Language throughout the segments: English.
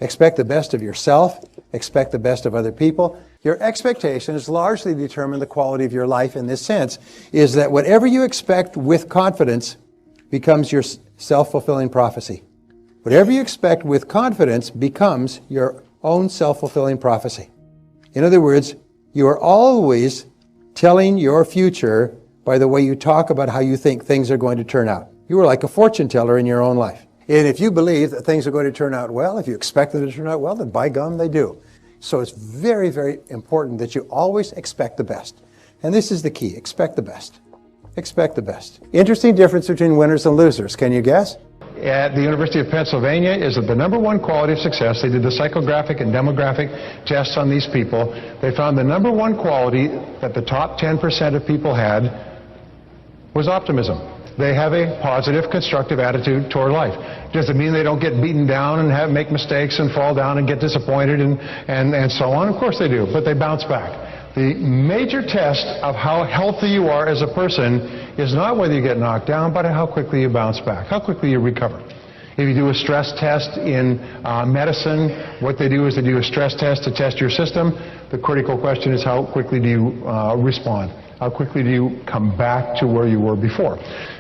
Expect the best of yourself. Expect the best of other people. Your expectations largely determine the quality of your life in this sense, is that whatever you expect with confidence becomes your self-fulfilling prophecy. Whatever you expect with confidence becomes your own self-fulfilling prophecy. In other words, you are always telling your future by the way you talk about how you think things are going to turn out. You are like a fortune teller in your own life. And if you believe that things are going to turn out well, if you expect them to turn out well, then by gum, they do. So it's very, very important that you always expect the best. And this is the key. Expect the best. Expect the best. Interesting difference between winners and losers. Can you guess? At the University of Pennsylvania is that the number one quality of success, they did the psychographic and demographic tests on these people. They found the number one quality that the top 10% of people had was optimism. They have a positive, constructive attitude toward life. Does it mean they don't get beaten down and make mistakes and fall down and get disappointed and so on? Of course they do, but they bounce back. The major test of how healthy you are as a person is not whether you get knocked down, but how quickly you bounce back, how quickly you recover. If you do a stress test in medicine, what they do is they do a stress test to test your system. The critical question is how quickly do you respond? How quickly do you come back to where you were before?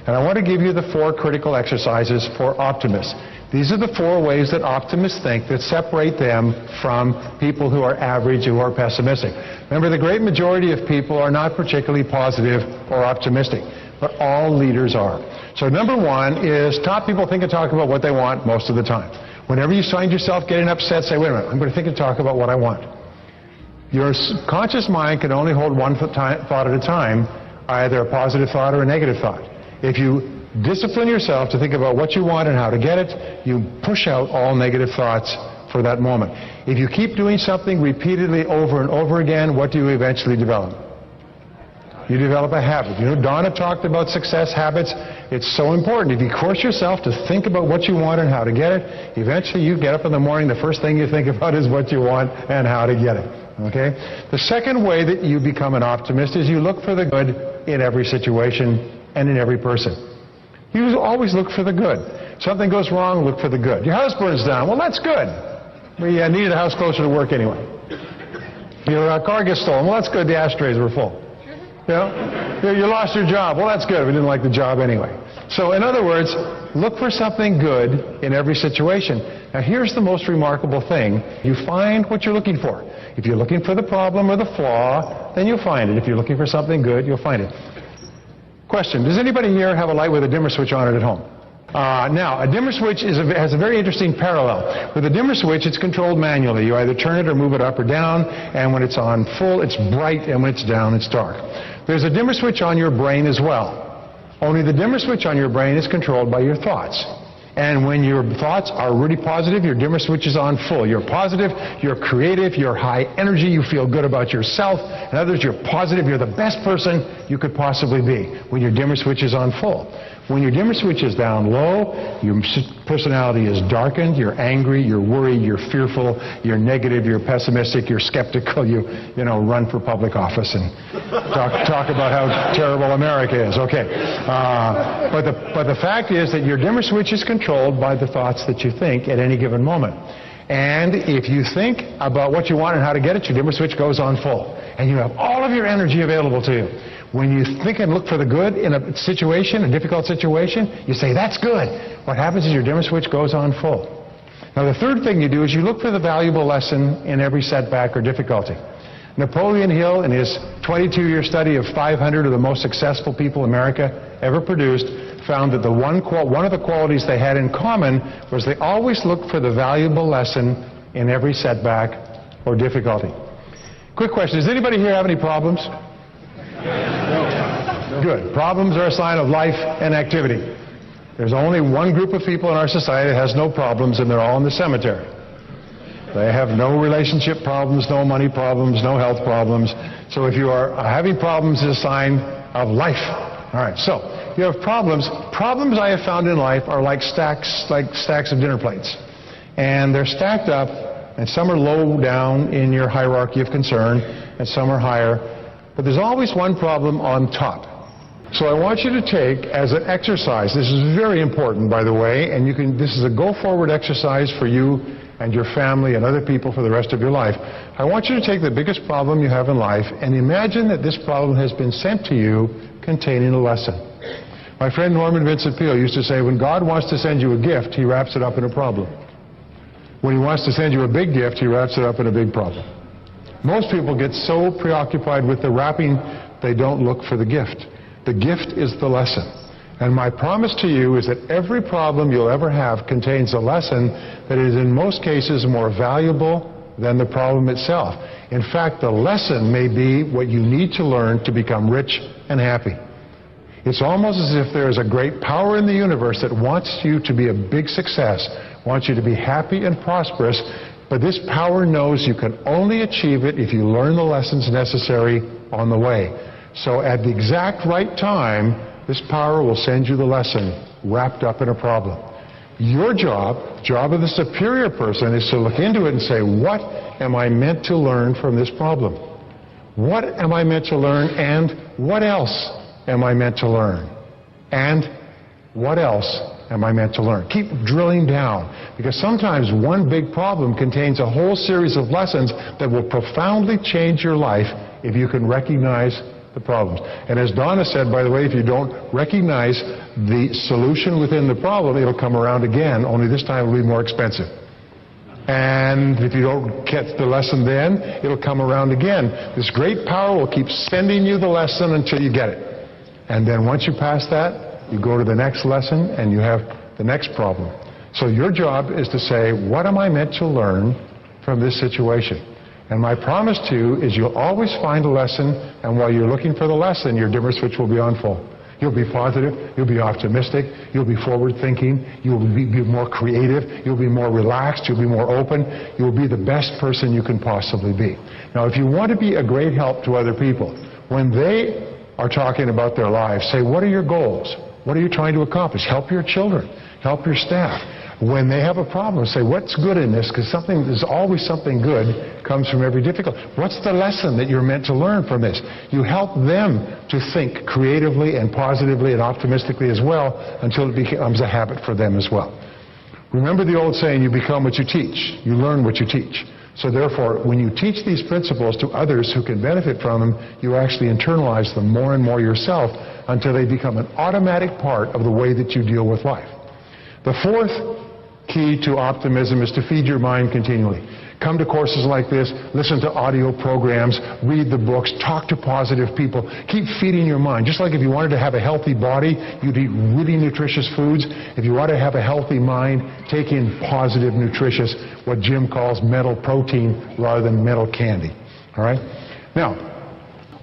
And I want to give you the 4 critical exercises for optimists. These are the 4 ways that optimists think that separate them from people who are average, who are pessimistic. Remember, the great majority of people are not particularly positive or optimistic, but all leaders are. So number 1 is top people think and talk about what they want most of the time. Whenever you find yourself getting upset, say, wait a minute, I'm going to think and talk about what I want. Your conscious mind can only hold one thought at a time, either a positive thought or a negative thought. If you discipline yourself to think about what you want and how to get it, you push out all negative thoughts for that moment. If you keep doing something repeatedly over and over again, what do you eventually develop? You develop a habit. You know, Donna talked about success habits. It's so important. If you force yourself to think about what you want and how to get it, eventually you get up in the morning, the first thing you think about is what you want and how to get it. Okay? The second way that you become an optimist is you look for the good in every situation and in every person. You always look for the good. Something goes wrong, look for the good. Your house burns down. Well, that's good. We needed a house closer to work anyway. Your car gets stolen. Well, that's good. The ashtrays were full. You know? You lost your job. Well, that's good. We didn't like the job anyway. So, in other words, look for something good in every situation. Now, here's the most remarkable thing. You find what you're looking for. If you're looking for the problem or the flaw, then you'll find it. If you're looking for something good, you'll find it. Question, does anybody here have a light with a dimmer switch on it at home? Now, a dimmer switch has a very interesting parallel. With a dimmer switch, it's controlled manually. You either turn it or move it up or down, and when it's on full, it's bright, and when it's down, it's dark. There's a dimmer switch on your brain as well. Only the dimmer switch on your brain is controlled by your thoughts. And when your thoughts are really positive, your dimmer switch is on full. You're positive, you're creative, you're high energy, you feel good about yourself. In other words, you're positive, you're the best person you could possibly be when your dimmer switch is on full. When your dimmer switch is down low, your personality is darkened, you're angry, you're worried, you're fearful, you're negative, you're pessimistic, you're skeptical, you run for public office and talk about how terrible America is. Okay. But the fact is that your dimmer switch is controlled by the thoughts that you think at any given moment. And if you think about what you want and how to get it, your dimmer switch goes on full. And you have all of your energy available to you. When you think and look for the good in a situation, a difficult situation, you say, that's good. What happens is your dimmer switch goes on full. Now, the third thing you do is you look for the valuable lesson in every setback or difficulty. Napoleon Hill, in his 22-year study of 500 of the most successful people America ever produced, found that one of the qualities they had in common was they always looked for the valuable lesson in every setback or difficulty. Quick question, does anybody here have any problems? Good. Problems are a sign of life and activity. There's only one group of people in our society that has no problems, and they're all in the cemetery. They have no relationship problems, no money problems, no health problems. So if you are having problems, it's a sign of life. All right, so you have problems. Problems I have found in life are like stacks of dinner plates. And they're stacked up, and some are low down in your hierarchy of concern, and some are higher. But there's always one problem on top. So I want you to take as an exercise, this is very important, by the way, and this is a go-forward exercise for you and your family and other people for the rest of your life, I want you to take the biggest problem you have in life and imagine that this problem has been sent to you containing a lesson. My friend Norman Vincent Peale used to say, when God wants to send you a gift, he wraps it up in a problem. When he wants to send you a big gift, he wraps it up in a big problem. Most people get so preoccupied with the wrapping, they don't look for the gift. The gift is the lesson. And my promise to you is that every problem you'll ever have contains a lesson that is in most cases more valuable than the problem itself. In fact, the lesson may be what you need to learn to become rich and happy. It's almost as if there is a great power in the universe that wants you to be a big success, wants you to be happy and prosperous, but this power knows you can only achieve it if you learn the lessons necessary on the way. So at the exact right time, this power will send you the lesson wrapped up in a problem. Your job of the superior person, is to look into it and say, what am I meant to learn from this problem? What am I meant to learn, and what else am I meant to learn? And what else am I meant to learn? Keep drilling down, because sometimes one big problem contains a whole series of lessons that will profoundly change your life if you can recognize the problems. And as Donna said, by the way, if you don't recognize the solution within the problem, it'll come around again, only this time it'll be more expensive. And if you don't catch the lesson then, it'll come around again. This great power will keep sending you the lesson until you get it. And then once you pass that, you go to the next lesson and you have the next problem. So your job is to say, what am I meant to learn from this situation? And my promise to you is you'll always find a lesson, and while you're looking for the lesson, your dimmer switch will be on full. You'll be positive, you'll be optimistic, you'll be forward-thinking, you'll be more creative, you'll be more relaxed, you'll be more open, you'll be the best person you can possibly be. Now, if you want to be a great help to other people, when they are talking about their lives, say, what are your goals? What are you trying to accomplish? Help your children, help your staff. When they have a problem, say, what's good in this? Because there's always something good comes from every difficulty. What's the lesson that you're meant to learn from this? You help them to think creatively and positively and optimistically as well until it becomes a habit for them as well. Remember the old saying, you become what you teach. You learn what you teach. So therefore, when you teach these principles to others who can benefit from them, you actually internalize them more and more yourself until they become an automatic part of the way that you deal with life. The fourth key to optimism is to feed your mind continually. Come to courses like this, listen to audio programs, read the books, talk to positive people. Keep feeding your mind. Just like if you wanted to have a healthy body, you'd eat really nutritious foods. If you want to have a healthy mind, take in positive, nutritious, what Jim calls mental protein rather than mental candy. All right? Now,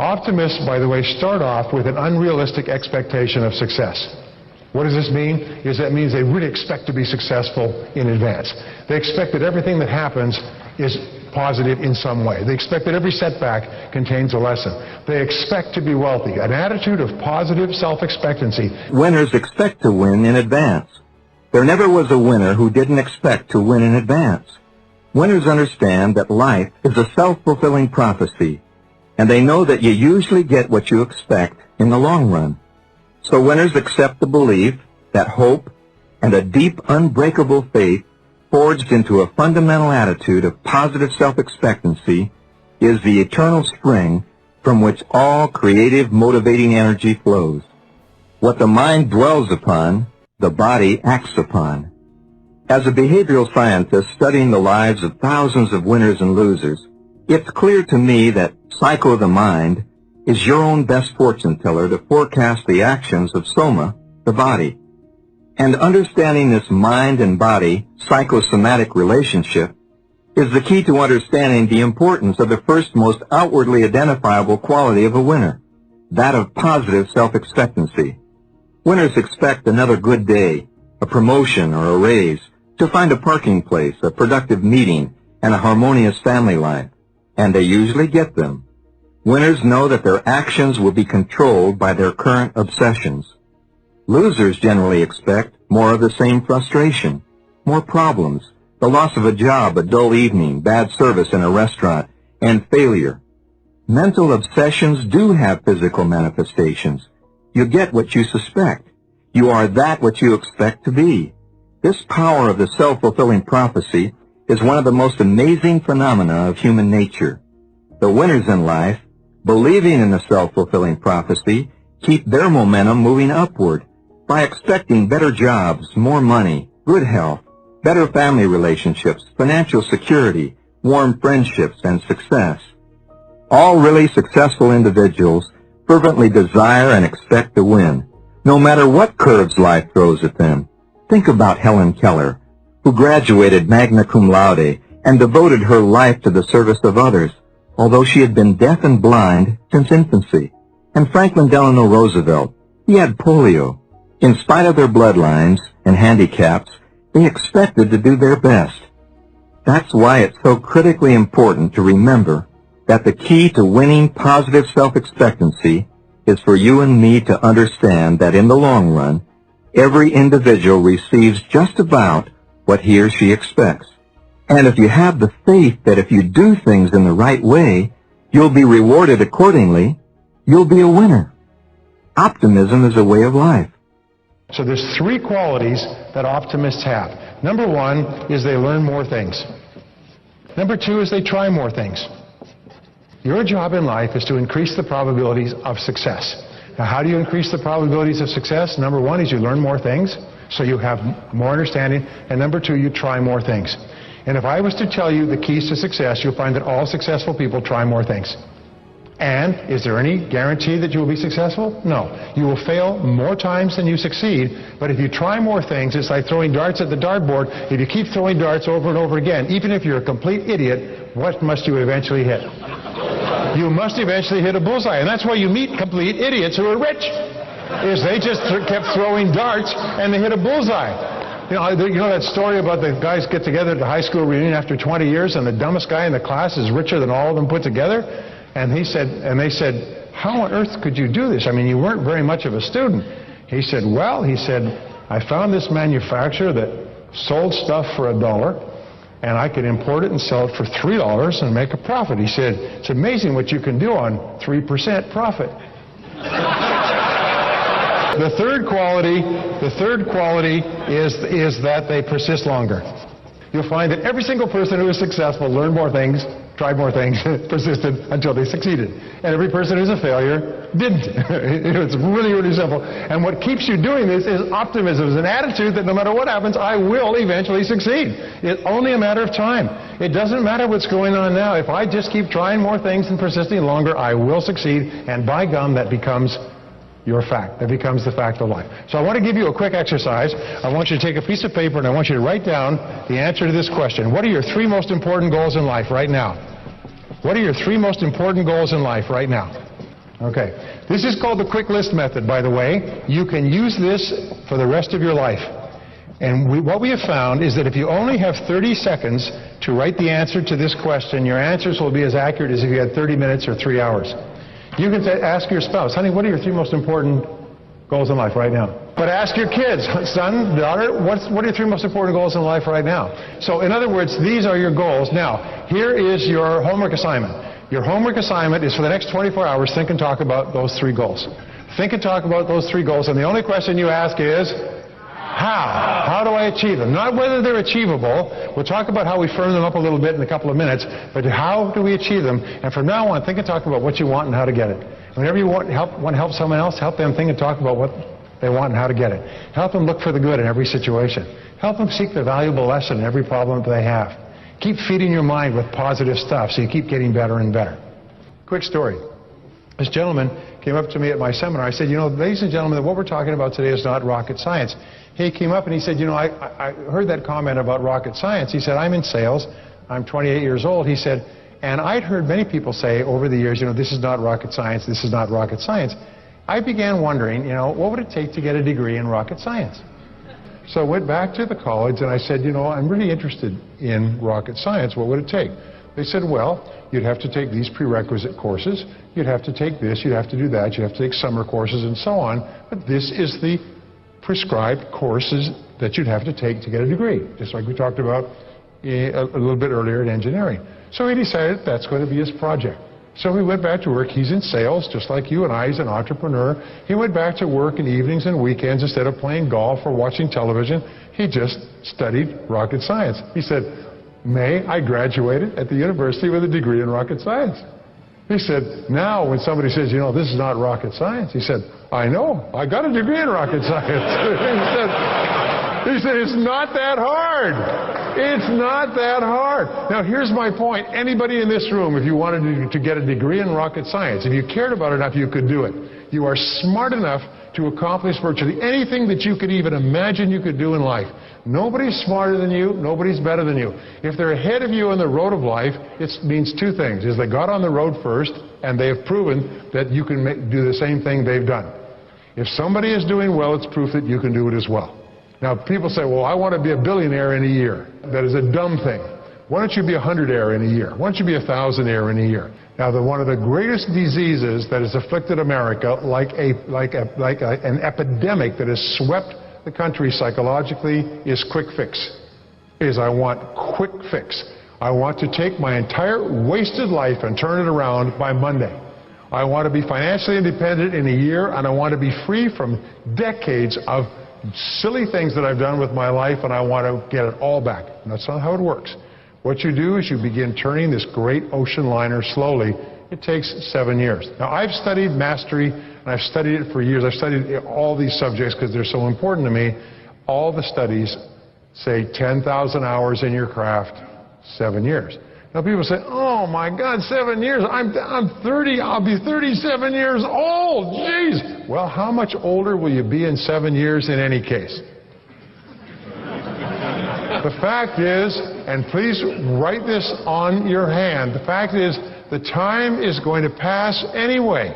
optimists, by the way, start off with an unrealistic expectation of success. What does this mean? That means they really expect to be successful in advance. They expect that everything that happens is positive in some way. They expect that every setback contains a lesson. They expect to be wealthy. An attitude of positive self-expectancy. Winners expect to win in advance. There never was a winner who didn't expect to win in advance. Winners understand that life is a self-fulfilling prophecy, and they know that you usually get what you expect in the long run. So winners accept the belief that hope and a deep, unbreakable faith forged into a fundamental attitude of positive self-expectancy is the eternal spring from which all creative, motivating energy flows. What the mind dwells upon, the body acts upon. As a behavioral scientist studying the lives of thousands of winners and losers, it's clear to me that Psycho the Mind is your own best fortune teller to forecast the actions of Soma, the body. And understanding this mind and body psychosomatic relationship is the key to understanding the importance of the first most outwardly identifiable quality of a winner, that of positive self-expectancy. Winners expect another good day, a promotion or a raise, to find a parking place, a productive meeting, and a harmonious family life, and they usually get them. Winners know that their actions will be controlled by their current obsessions. Losers generally expect more of the same frustration, more problems, the loss of a job, a dull evening, bad service in a restaurant, and failure. Mental obsessions do have physical manifestations. You get what you suspect. You are that what you expect to be. This power of the self-fulfilling prophecy is one of the most amazing phenomena of human nature. The winners in life, believing in the self-fulfilling prophecy, keep their momentum moving upward by expecting better jobs, more money, good health, better family relationships, financial security, warm friendships, and success. All really successful individuals fervently desire and expect to win, no matter what curves life throws at them. Think about Helen Keller, who graduated magna cum laude and devoted her life to the service of others, although she had been deaf and blind since infancy. And Franklin Delano Roosevelt, he had polio. In spite of their bloodlines and handicaps, they expected to do their best. That's why it's so critically important to remember that the key to winning positive self-expectancy is for you and me to understand that in the long run, every individual receives just about what he or she expects. And if you have the faith that if you do things in the right way, you'll be rewarded accordingly, you'll be a winner. Optimism is a way of life. So there's three qualities that optimists have. Number one is they learn more things. Number two is they try more things. Your job in life is to increase the probabilities of success. Now, how do you increase the probabilities of success? Number one is you learn more things, so you have more understanding. And number two, you try more things. And if I was to tell you the keys to success, you'll find that all successful people try more things. And is there any guarantee that you will be successful? No. You will fail more times than you succeed, but if you try more things, it's like throwing darts at the dartboard. If you keep throwing darts over and over again, even if you're a complete idiot, what must you eventually hit? You must eventually hit a bullseye, and that's why you meet complete idiots who are rich, is they just kept throwing darts and they hit a bullseye. You know that story about the guys get together at the high school reunion after 20 years and the dumbest guy in the class is richer than all of them put together? And they said, how on earth could you do this? I mean, you weren't very much of a student. He said, I found this manufacturer that sold stuff for $1, and I could import it and sell it for $3 and make a profit. He said, it's amazing what you can do on 3% profit. The third quality is that they persist longer. You'll find that every single person who is successful learned more things, tried more things, persisted until they succeeded. And every person who's a failure didn't. It's really, really simple. And what keeps you doing this is optimism. It's an attitude that no matter what happens, I will eventually succeed. It's only a matter of time. It doesn't matter what's going on now. If I just keep trying more things and persisting longer, I will succeed. And by gum, that becomes your fact. That becomes the fact of life. So I want to give you a quick exercise. I want you to take a piece of paper and I want you to write down the answer to this question. What are your three most important goals in life right now? What are your three most important goals in life right now? Okay. This is called the quick list method, by the way. You can use this for the rest of your life. And what we have found is that if you only have 30 seconds to write the answer to this question, your answers will be as accurate as if you had 30 minutes or 3 hours. You can ask your spouse, honey, what are your three most important goals in life right now? But ask your kids, son, daughter, what are your three most important goals in life right now? So in other words, these are your goals. Now, here is your homework assignment. Your homework assignment is for the next 24 hours, think and talk about those three goals. Think and talk about those three goals, and the only question you ask is, how? How do I achieve them? Not whether they're achievable. We'll talk about how we firm them up a little bit in a couple of minutes, but how do we achieve them? And from now on, think and talk about what you want and how to get it. Whenever you want to help someone else, help them think and talk about what they want and how to get it. Help them look for the good in every situation. Help them seek the valuable lesson in every problem that they have. Keep feeding your mind with positive stuff so you keep getting better and better. Quick story. This gentleman came up to me at my seminar. I said, ladies and gentlemen, what we're talking about today is not rocket science. He came up and he said, I heard that comment about rocket science. He said, I'm in sales. I'm 28 years old. He said, and I'd heard many people say over the years, this is not rocket science, this is not rocket science. I began wondering, what would it take to get a degree in rocket science? So I went back to the college and I said, I'm really interested in rocket science. What would it take? They said, well, you'd have to take these prerequisite courses. You'd have to take this. You'd have to do that. You'd have to take summer courses and so on. But this is the prescribed courses that you'd have to take to get a degree, just like we talked about a little bit earlier in engineering. So he decided that's going to be his project. So he went back to work. He's in sales, just like you and I. He's an entrepreneur. He went back to work in evenings and weekends. Instead of playing golf or watching television, he just studied rocket science. He said, May, I graduated at the university with a degree in rocket science. He said, now when somebody says, you know, this is not rocket science, he said, I know, I got a degree in rocket science. he said, it's not that hard. It's not that hard. Now here's my point. Anybody in this room, if you wanted to get a degree in rocket science, if you cared about it enough, you could do it. You are smart enough to accomplish virtually anything that you could even imagine you could do in life. Nobody's smarter than you. Nobody's better than you. If they're ahead of you on the road of life, it means two things. Is they got on the road first, and they have proven that you can do the same thing they've done. If somebody is doing well, it's proof that you can do it as well. Now, people say, well, I want to be a billionaire in a year. That is a dumb thing. Why don't you be a 100-aire in a year? Why don't you be a 1,000-aire in a year? Now, one of the greatest diseases that has afflicted America, like an epidemic that has swept the country psychologically, is quick fix. I want quick fix. I want to take my entire wasted life and turn it around by Monday. I want to be financially independent in a year, and I want to be free from decades of silly things that I've done with my life, and I want to get it all back. And that's not how it works. What you do is you begin turning this great ocean liner slowly. It takes 7 years. Now, I've studied mastery, and I've studied it for years. I've studied all these subjects because they're so important to me. All the studies say 10,000 hours in your craft, 7 years. Now, people say, oh, my God, 7 years. I'm 30. I'll be 37 years old. Jeez. Well, how much older will you be in 7 years in any case? The fact is, and please write this on your hand, the fact is the time is going to pass anyway.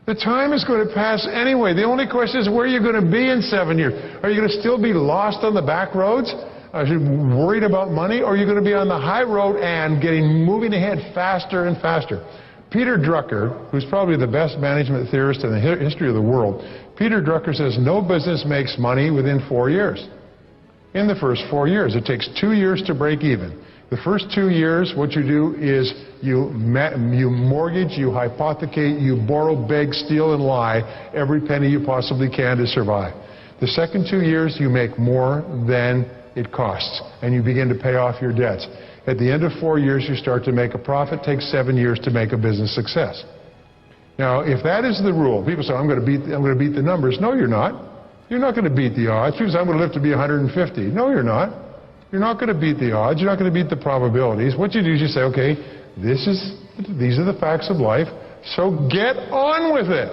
The time is going to pass anyway. The only question is where are you going to be in 7 years? Are you going to still be lost on the back roads? Are you worried about money? Or are you going to be on the high road and moving ahead faster and faster? Peter Drucker, who's probably the best management theorist in the history of the world, Peter Drucker says no business makes money within 4 years. In the first 4 years. It takes 2 years to break even. The first 2 years, what you do is you mortgage, you hypothecate, you borrow, beg, steal, and lie every penny you possibly can to survive. The second 2 years, you make more than it costs, and you begin to pay off your debts. At the end of 4 years, you start to make a profit. It takes 7 years to make a business success. Now, if that is the rule, people say, I'm going to beat the numbers. No, you're not. You're not going to beat the odds. People say, I'm going to live to be 150. No, you're not. You're not going to beat the odds. You're not going to beat the probabilities. What you do is you say, okay, these are the facts of life, so get on with it.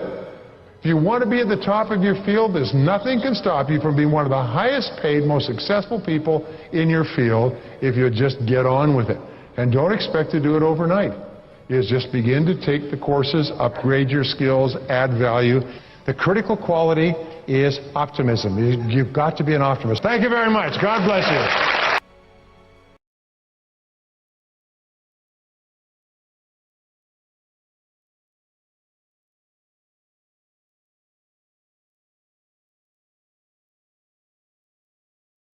If you want to be at the top of your field, there's nothing can stop you from being one of the highest paid, most successful people in your field if you just get on with it. And don't expect to do it overnight. You just begin to take the courses, upgrade your skills, add value. The critical quality is optimism. You've got to be an optimist. Thank you very much. God bless you.